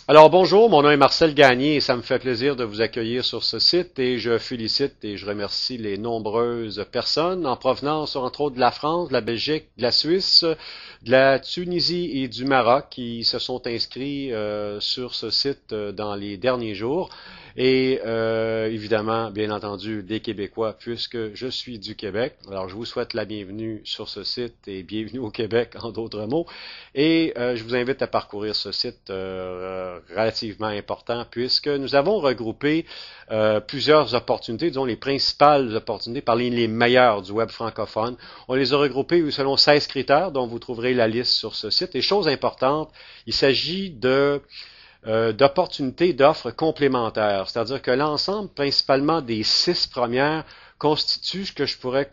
Alors bonjour, mon nom est Marcel Gagné et ça me fait plaisir de vous accueillir sur ce site et je félicite et je remercie les nombreuses personnes en provenance entre autres de la France, de la Belgique, de la Suisse, de la Tunisie et du Maroc qui se sont inscrits sur ce site dans les derniers jours. Et évidemment, bien entendu, des Québécois, puisque je suis du Québec. Alors, je vous souhaite la bienvenue sur ce site et bienvenue au Québec, en d'autres mots. Et je vous invite à parcourir ce site relativement important, puisque nous avons regroupé plusieurs opportunités, disons les principales opportunités, parmi les meilleures du web francophone. On les a regroupées selon 16 critères, dont vous trouverez la liste sur ce site. Et chose importante, il s'agit d'opportunités, d'offres complémentaires. C'est-à-dire que l'ensemble, principalement des 6 premières, constitue ce que je pourrais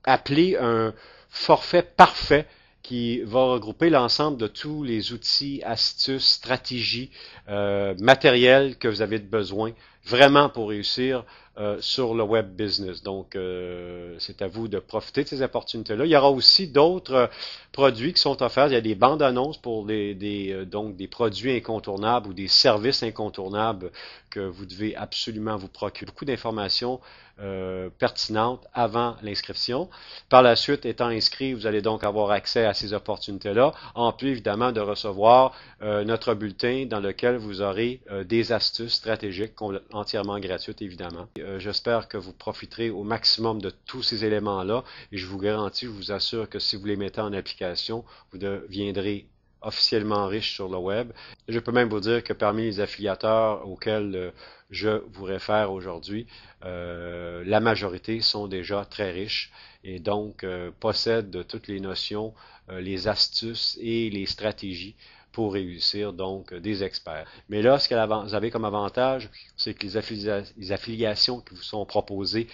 appeler un forfait parfait qui va regrouper l'ensemble de tous les outils, astuces, stratégies, matériels que vous avez besoin vraiment pour réussir sur le web business. Donc, c'est à vous de profiter de ces opportunités-là. Il y aura aussi d'autres produits qui sont offerts. Il y a des bandes annonces pour donc des produits incontournables ou des services incontournables que vous devez absolument vous procurer. Beaucoup d'informations pertinentes avant l'inscription. Par la suite, étant inscrit, vous allez donc avoir accès à ces opportunités-là, en plus évidemment de recevoir notre bulletin dans lequel vous aurez des astuces stratégiques entièrement gratuites, évidemment. J'espère que vous profiterez au maximum de tous ces éléments-là et je vous garantis, je vous assure que si vous les mettez en application, vous deviendrez officiellement riche sur le web. Je peux même vous dire que parmi les affiliateurs auxquels je vous réfère aujourd'hui, la majorité sont déjà très riches et donc possèdent toutes les notions, les astuces et les stratégies pour réussir donc des experts. Mais là, ce que vous avez comme avantage, c'est que les affiliations qui vous sont proposées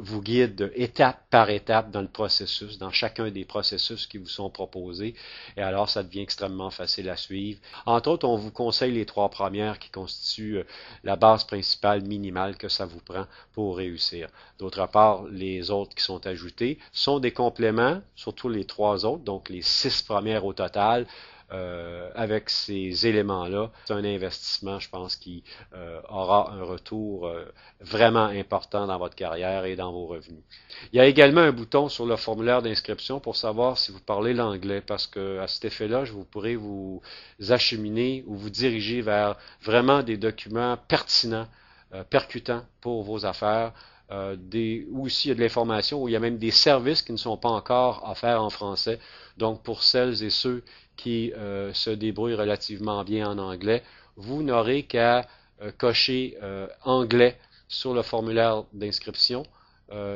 vous guident étape par étape dans le processus, dans chacun des processus qui vous sont proposés. Et alors, ça devient extrêmement facile à suivre. Entre autres, on vous conseille les 3 premières qui constituent la base principale minimale que ça vous prend pour réussir. D'autre part, les autres qui sont ajoutées sont des compléments, surtout les 3 autres, donc les 6 premières au total. Avec ces éléments-là, c'est un investissement, je pense, qui aura un retour vraiment important dans votre carrière et dans vos revenus. Il y a également un bouton sur le formulaire d'inscription pour savoir si vous parlez l'anglais, parce que à cet effet-là, vous pourrez vous acheminer ou vous diriger vers vraiment des documents pertinents, percutants pour vos affaires. Où ici il y a de l'information, où il y a même des services qui ne sont pas encore offerts en français. Donc, pour celles et ceux qui se débrouillent relativement bien en anglais, vous n'aurez qu'à cocher anglais sur le formulaire d'inscription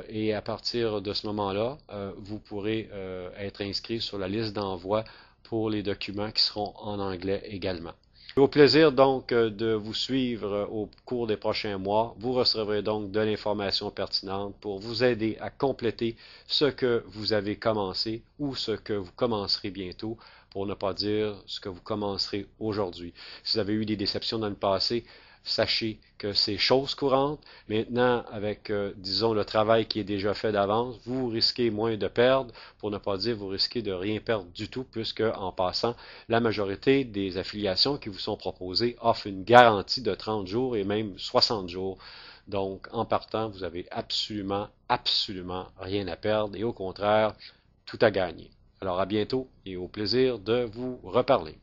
et à partir de ce moment-là, vous pourrez être inscrit sur la liste d'envoi pour les documents qui seront en anglais également. Au plaisir donc de vous suivre au cours des prochains mois. Vous recevrez donc de l'information pertinente pour vous aider à compléter ce que vous avez commencé ou ce que vous commencerez bientôt, pour ne pas dire ce que vous commencerez aujourd'hui. Si vous avez eu des déceptions dans le passé, sachez que c'est chose courante. Maintenant, avec, disons, le travail qui est déjà fait d'avance, vous risquez moins de perdre, pour ne pas dire vous risquez de rien perdre du tout, puisque, en passant, la majorité des affiliations qui vous sont proposées offrent une garantie de 30 jours et même 60 jours. Donc, en partant, vous avez absolument, absolument rien à perdre et au contraire, tout à gagner. Alors, à bientôt et au plaisir de vous reparler.